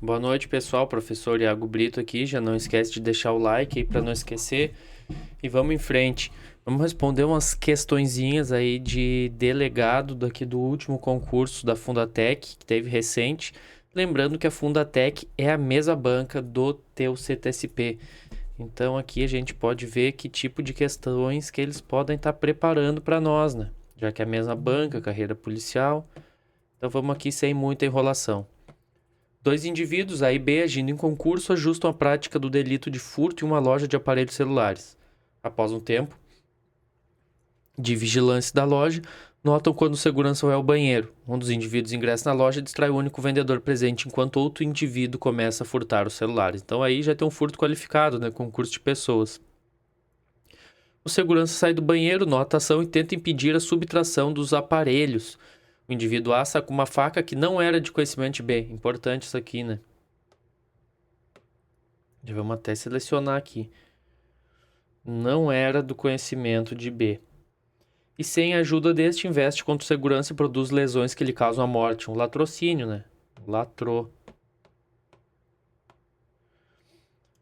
Boa noite, pessoal. Professor Iago Brito aqui. Já não esquece de deixar o like aí para não esquecer. E vamos em frente. Vamos responder umas questõezinhas aí de delegado daqui do último concurso da Fundatec, que teve recente. Lembrando que a Fundatec é a mesma banca do teu CTSP. Então aqui a gente pode ver que tipo de questões que eles podem estar preparando para nós, né? Já que é a mesma banca, carreira policial. Então vamos aqui sem muita enrolação. Dois indivíduos, A e B, agindo em concurso, ajustam a prática do delito de furto em uma loja de aparelhos celulares. Após um tempo de vigilância da loja, notam quando o segurança vai ao banheiro. Um dos indivíduos ingressa na loja e distrai o único vendedor presente, enquanto outro indivíduo começa a furtar os celulares. Então aí já tem um furto qualificado, né? Concurso de pessoas. O segurança sai do banheiro, nota a ação e tenta impedir a subtração dos aparelhos. O indivíduo A saca uma faca que não era de conhecimento de B. Importante isso aqui, né? Já vamos até selecionar aqui. Não era do conhecimento de B. E sem a ajuda deste, investe contra o segurança e produz lesões que lhe causam a morte. Um latrocínio, né? Latrou.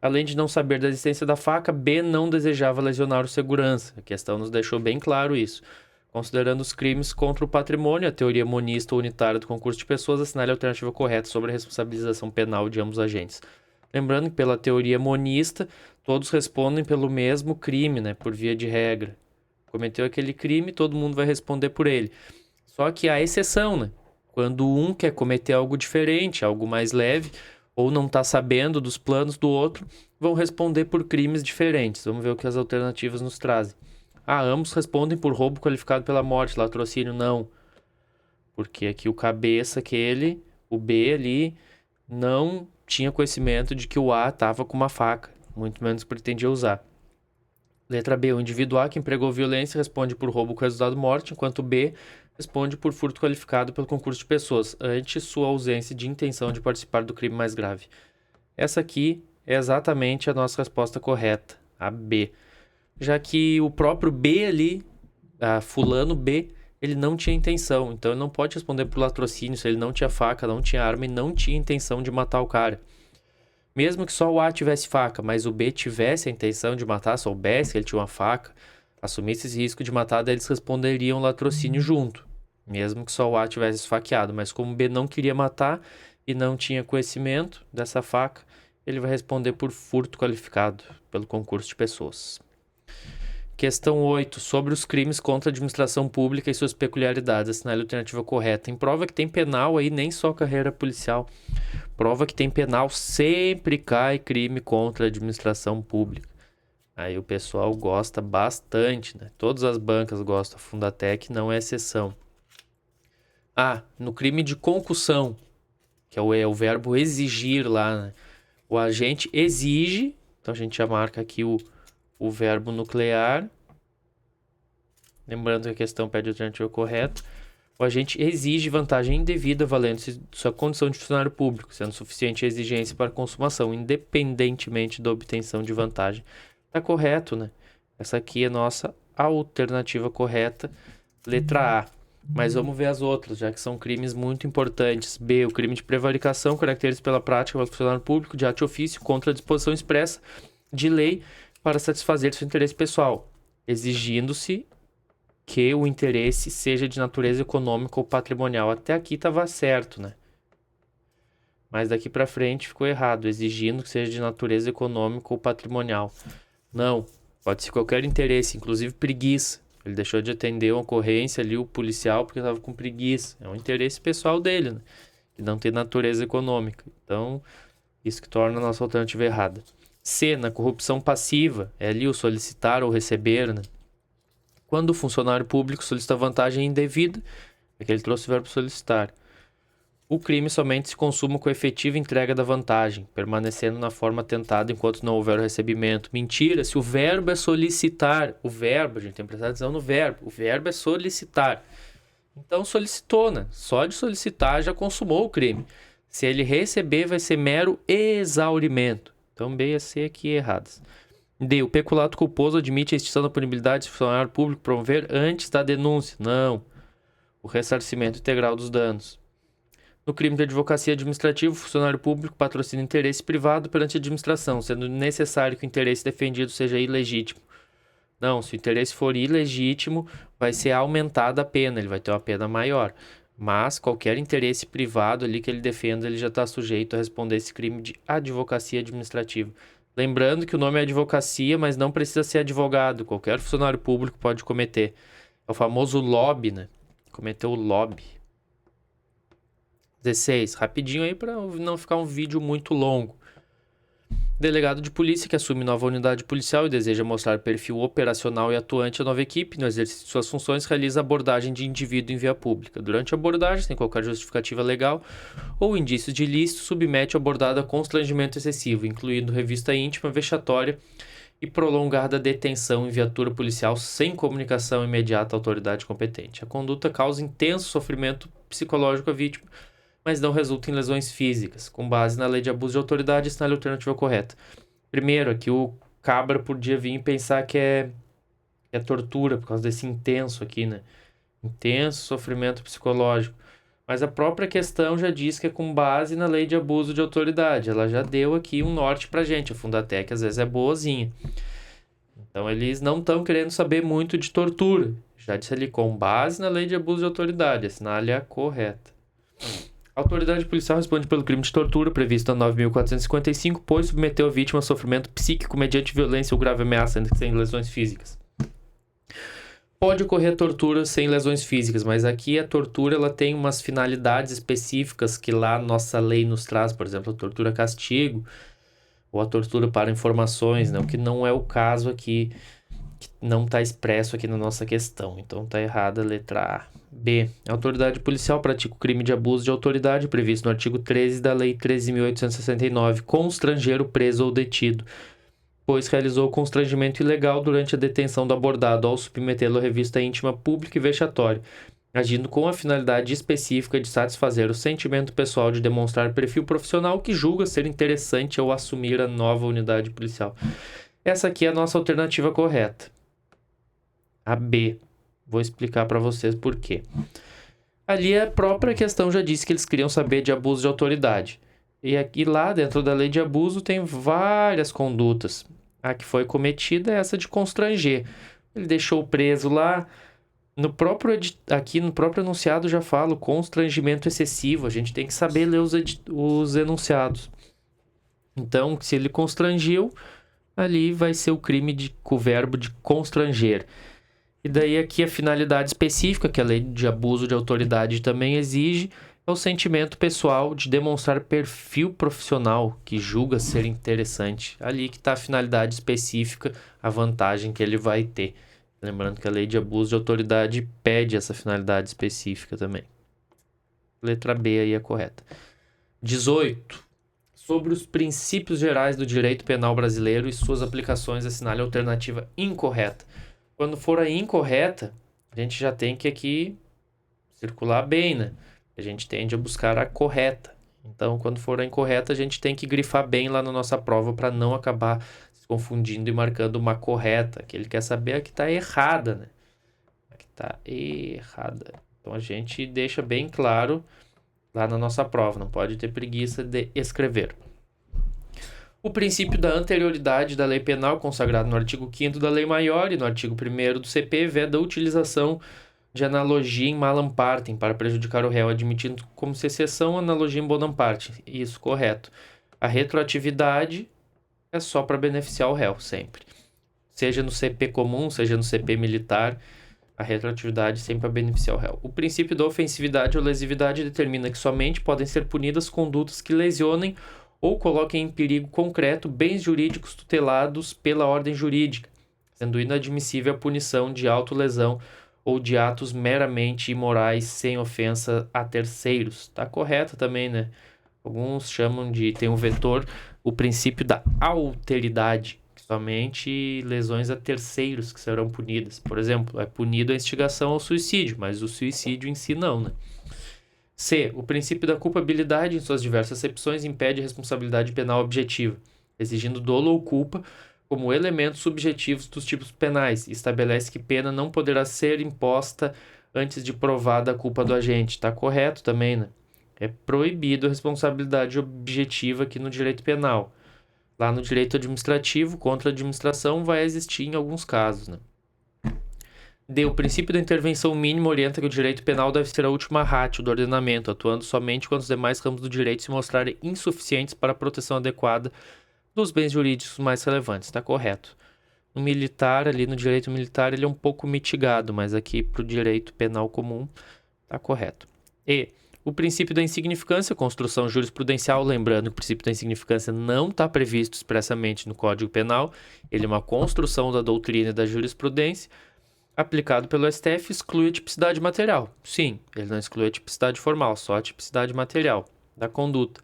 Além de não saber da existência da faca, B não desejava lesionar o segurança. A questão nos deixou bem claro isso. Considerando os crimes contra o patrimônio, a teoria monista ou unitária do concurso de pessoas assinale a alternativa correta sobre a responsabilização penal de ambos os agentes. Lembrando que pela teoria monista, todos respondem pelo mesmo crime, né? Por via de regra. Cometeu aquele crime, todo mundo vai responder por ele. Só que há exceção, né? Quando um quer cometer algo diferente, algo mais leve, ou não está sabendo dos planos do outro, vão responder por crimes diferentes. Vamos ver o que as alternativas nos trazem. Ambos respondem por roubo qualificado pela morte, latrocínio não. Porque aqui o cabeça, o B ali, não tinha conhecimento de que o A estava com uma faca, muito menos pretendia usar. Letra B, o indivíduo A que empregou violência responde por roubo com resultado morte, enquanto B responde por furto qualificado pelo concurso de pessoas, ante sua ausência de intenção de participar do crime mais grave. Essa aqui é exatamente a nossa resposta correta, a B. Já que o próprio B ali, fulano B, ele não tinha intenção, então ele não pode responder por latrocínio se ele não tinha faca, não tinha arma e não tinha intenção de matar o cara. Mesmo que só o A tivesse faca, mas o B tivesse a intenção de matar, soubesse que ele tinha uma faca, assumisse esse risco de matar, daí eles responderiam latrocínio junto. Mesmo que só o A tivesse esfaqueado. Mas como o B não queria matar e não tinha conhecimento dessa faca, ele vai responder por furto qualificado pelo concurso de pessoas. Questão 8. Sobre os crimes contra a administração pública e suas peculiaridades. Assinale a alternativa correta. Em prova que tem penal aí, nem só carreira policial. Prova que tem penal, sempre cai crime contra a administração pública. Aí o pessoal gosta bastante, né? Todas as bancas gostam, a Fundatec não é exceção. No crime de concussão, que é o verbo exigir lá, né? O agente exige, então a gente já marca aqui o verbo nuclear. Lembrando que a questão pede a alternativa correta. O agente exige vantagem indevida valendo-se de sua condição de funcionário público, sendo suficiente a exigência para consumação, independentemente da obtenção de vantagem. Tá correto, né? Essa aqui é a nossa alternativa correta, letra A. Mas vamos ver as outras, já que são crimes muito importantes. B, o crime de prevaricação, caracterizado pela prática do funcionário público de ato de ofício contra a disposição expressa de lei para satisfazer seu interesse pessoal, exigindo-se que o interesse seja de natureza econômica ou patrimonial. Até aqui estava certo, né? Mas daqui para frente ficou errado, exigindo que seja de natureza econômica ou patrimonial. Não, pode ser qualquer interesse, inclusive preguiça. Ele deixou de atender uma ocorrência ali, o policial, porque estava com preguiça. É um interesse pessoal dele, né? Que não tem natureza econômica. Então, isso que torna a nossa alternativa errada. C, na corrupção passiva, é ali o solicitar ou receber, né? Quando o funcionário público solicita vantagem indevida, é que ele trouxe o verbo solicitar. O crime somente se consuma com a efetiva entrega da vantagem, permanecendo na forma tentada enquanto não houver o recebimento. Mentira, se o verbo é solicitar, a gente tem que prestar atenção no verbo, o verbo é solicitar. Então solicitou, né? Só de solicitar já consumou o crime. Se ele receber, vai ser mero exaurimento. Então B e C aqui erradas. D. O peculato culposo admite a extinção da punibilidade se o funcionário público promover antes da denúncia. Não. O ressarcimento integral dos danos. No crime de advocacia administrativa, o funcionário público patrocina interesse privado perante a administração, sendo necessário que o interesse defendido seja ilegítimo. Não, se o interesse for ilegítimo, vai ser aumentada a pena, ele vai ter uma pena maior. Mas qualquer interesse privado ali que ele defenda, ele já está sujeito a responder esse crime de advocacia administrativa. Lembrando que o nome é advocacia, mas não precisa ser advogado. Qualquer funcionário público pode cometer. É o famoso lobby, né? Cometeu o lobby. 16. Rapidinho aí para não ficar um vídeo muito longo. Delegado de polícia que assume nova unidade policial e deseja mostrar perfil operacional e atuante à nova equipe, no exercício de suas funções, realiza abordagem de indivíduo em via pública. Durante a abordagem, sem qualquer justificativa legal ou indícios de ilícito, submete o abordado a constrangimento excessivo, incluindo revista íntima, vexatória e prolongada detenção em viatura policial sem comunicação imediata à autoridade competente. A conduta causa intenso sofrimento psicológico à vítima, mas não resulta em lesões físicas. Com base na lei de abuso de autoridade, assinale a alternativa correta. Primeiro, aqui o cabra podia vir e pensar que é tortura, por causa desse intenso aqui, né? Intenso sofrimento psicológico. Mas a própria questão já diz que é com base na lei de abuso de autoridade. Ela já deu aqui um norte pra gente. A Fundatec às vezes é boazinha. Então eles não estão querendo saber muito de tortura. Já disse ali, com base na lei de abuso de autoridade. Assinale a correta. A autoridade policial responde pelo crime de tortura previsto na 9.455, pois submeteu a vítima a sofrimento psíquico mediante violência ou grave ameaça, sem lesões físicas. Pode ocorrer tortura sem lesões físicas, mas aqui a tortura ela tem umas finalidades específicas que lá a nossa lei nos traz, por exemplo, a tortura castigo ou a tortura para informações, né? O que não é o caso aqui, que não está expresso aqui na nossa questão. Então está errada a letra A. B. A autoridade policial pratica o crime de abuso de autoridade previsto no artigo 13 da Lei 13.869 com o estrangeiro preso ou detido, pois realizou constrangimento ilegal durante a detenção do abordado ao submetê-lo à revista íntima pública e vexatória, agindo com a finalidade específica de satisfazer o sentimento pessoal de demonstrar perfil profissional que julga ser interessante ao assumir a nova unidade policial. Essa aqui é a nossa alternativa correta. A B. Vou explicar para vocês por quê. Ali a própria questão já disse que eles queriam saber de abuso de autoridade. E aqui lá dentro da lei de abuso tem várias condutas. A que foi cometida é essa de constranger. Ele deixou preso lá. Aqui no próprio enunciado já falo constrangimento excessivo. A gente tem que saber ler os enunciados. Então, se ele constrangiu, ali vai ser o crime com o verbo de constranger. E daí aqui a finalidade específica, que a lei de abuso de autoridade também exige, é o sentimento pessoal de demonstrar perfil profissional que julga ser interessante. Ali que está a finalidade específica, a vantagem que ele vai ter. Lembrando que a lei de abuso de autoridade pede essa finalidade específica também. Letra B aí é correta. 18. Sobre os princípios gerais do direito penal brasileiro e suas aplicações, assinale a alternativa incorreta. Quando for a incorreta, a gente já tem que aqui circular bem, né? A gente tende a buscar a correta. Então, quando for a incorreta, a gente tem que grifar bem lá na nossa prova para não acabar se confundindo e marcando uma correta. Que ele quer saber a que está errada, né? A que está errada. Então, a gente deixa bem claro lá na nossa prova. Não pode ter preguiça de escrever. O princípio da anterioridade da lei penal, consagrado no artigo 5º da Lei Maior e no artigo 1º do CP, veda a utilização de analogia em malam partem para prejudicar o réu, admitindo como exceção a analogia em bonam partem. Isso, correto. A retroatividade é só para beneficiar o réu, sempre. Seja no CP comum, seja no CP militar, a retroatividade sempre para beneficiar o réu. O princípio da ofensividade ou lesividade determina que somente podem ser punidas condutas que lesionem ou coloquem em perigo concreto bens jurídicos tutelados pela ordem jurídica, sendo inadmissível a punição de autolesão ou de atos meramente imorais sem ofensa a terceiros. Está correto também, né? Alguns chamam de... Tem um vetor, o princípio da alteridade, que somente lesões a terceiros que serão punidas. Por exemplo, é punido a instigação ao suicídio, mas o suicídio em si não, né? C. O princípio da culpabilidade, em suas diversas acepções, impede a responsabilidade penal objetiva, exigindo dolo ou culpa como elementos subjetivos dos tipos penais, e estabelece que pena não poderá ser imposta antes de provada a culpa do agente. Está correto também, né? É proibido a responsabilidade objetiva aqui no direito penal. Lá no direito administrativo, contra a administração, vai existir em alguns casos, né? O princípio da intervenção mínima orienta que o direito penal deve ser a última ratio do ordenamento, atuando somente quando os demais ramos do direito se mostrarem insuficientes para a proteção adequada dos bens jurídicos mais relevantes. Está correto. No militar, ali no direito militar, ele é um pouco mitigado, mas aqui para o direito penal comum, está correto. E o princípio da insignificância, construção jurisprudencial, lembrando que o princípio da insignificância não está previsto expressamente no Código Penal, ele é uma construção da doutrina e da jurisprudência, aplicado pelo STF, exclui a tipicidade material. Sim, ele não exclui a tipicidade formal, só a tipicidade material da conduta.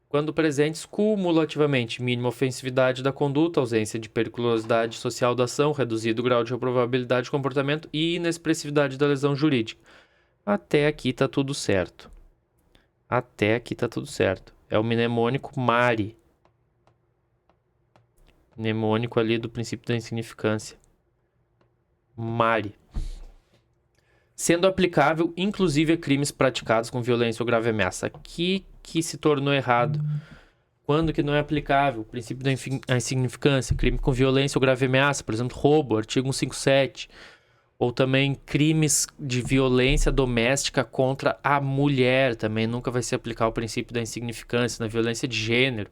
Quando presentes cumulativamente mínima ofensividade da conduta, ausência de periculosidade social da ação, reduzido grau de reprovabilidade de comportamento e inexpressividade da lesão jurídica. Até aqui está tudo certo. Até aqui está tudo certo. É o mnemônico MARI. Mnemônico ali do princípio da insignificância. MARI. Sendo aplicável, inclusive, a crimes praticados com violência ou grave ameaça. Aqui que se tornou errado. Quando que não é aplicável? O princípio da insignificância. Crime com violência ou grave ameaça. Por exemplo, roubo, artigo 157. Ou também crimes de violência doméstica contra a mulher. Também nunca vai se aplicar o princípio da insignificância. Na violência de gênero.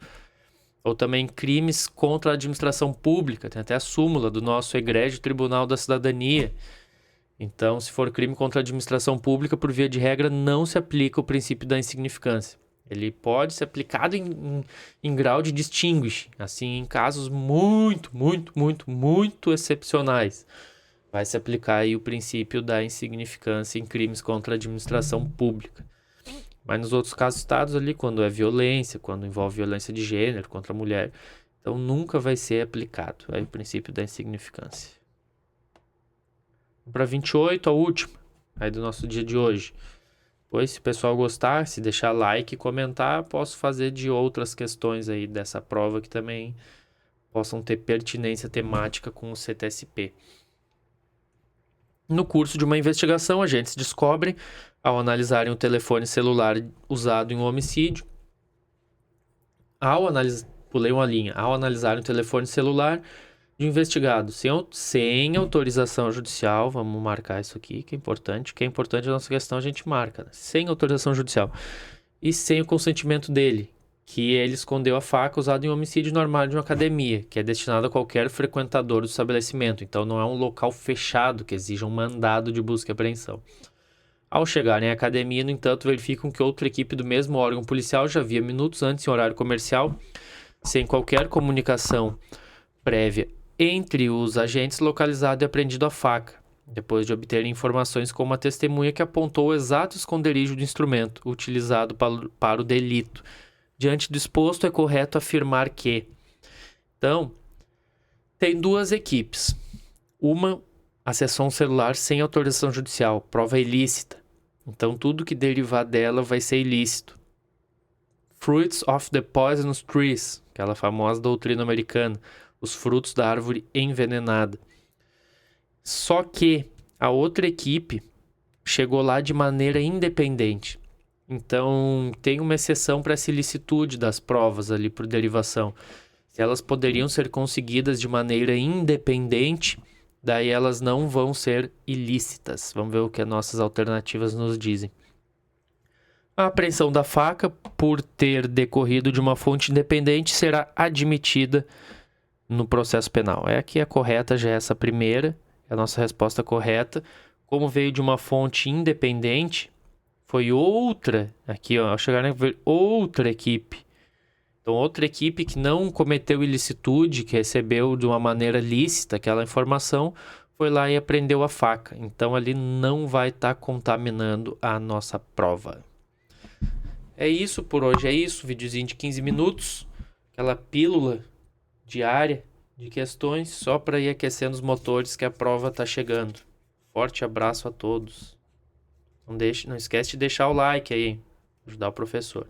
Ou também crimes contra a administração pública. Tem até a súmula do nosso egrégio Tribunal da Cidadania. Então, se for crime contra a administração pública, por via de regra, não se aplica o princípio da insignificância. Ele pode ser aplicado em grau de distinguish, assim, em casos muito excepcionais. Vai se aplicar aí o princípio da insignificância em crimes contra a administração pública. Mas nos outros casos citados ali, quando é violência, quando envolve violência de gênero contra a mulher, então nunca vai ser aplicado aí o princípio da insignificância. Para 28, a última, aí do nosso dia de hoje. Pois, se o pessoal gostar, se deixar like e comentar, posso fazer de outras questões aí dessa prova que também possam ter pertinência temática com o CTSP. No curso de uma investigação, agentes descobrem, ao analisarem o telefone celular usado em um homicídio, ao analisarem o telefone celular de investigado sem autorização judicial, vamos marcar isso aqui, que é importante a nossa questão a gente marca, né? Sem autorização judicial e sem o consentimento dele, que ele escondeu a faca usada em homicídio no armário de uma academia, que é destinada a qualquer frequentador do estabelecimento, então não é um local fechado que exija um mandado de busca e apreensão. Ao chegarem à academia, no entanto, verificam que outra equipe do mesmo órgão policial já havia minutos antes, em horário comercial, sem qualquer comunicação prévia entre os agentes, localizado e apreendido a faca, depois de obterem informações com uma testemunha que apontou o exato esconderijo do instrumento utilizado para o delito. Diante do exposto, é correto afirmar que... Então, tem duas equipes. Uma acessou um celular sem autorização judicial, prova ilícita. Então, tudo que derivar dela vai ser ilícito. Fruits of the poisonous trees, aquela famosa doutrina americana. Os frutos da árvore envenenada. Só que a outra equipe chegou lá de maneira independente. Então, tem uma exceção para essa ilicitude das provas ali por derivação. Se elas poderiam ser conseguidas de maneira independente, daí elas não vão ser ilícitas. Vamos ver o que as nossas alternativas nos dizem. A apreensão da faca, por ter decorrido de uma fonte independente, será admitida no processo penal. Aqui a correta já é essa primeira, é a nossa resposta correta. Como veio de uma fonte independente, foi outra, aqui ó, ao chegar a ver outra equipe. Então, outra equipe que não cometeu ilicitude, que recebeu de uma maneira lícita aquela informação, foi lá e apreendeu a faca. Então, ali não vai estar contaminando a nossa prova. É isso por hoje, é isso. Videozinho de 15 minutos, aquela pílula diária de questões, só para ir aquecendo os motores que a prova está chegando. Forte abraço a todos. Não esquece de deixar o like aí, ajudar o professor.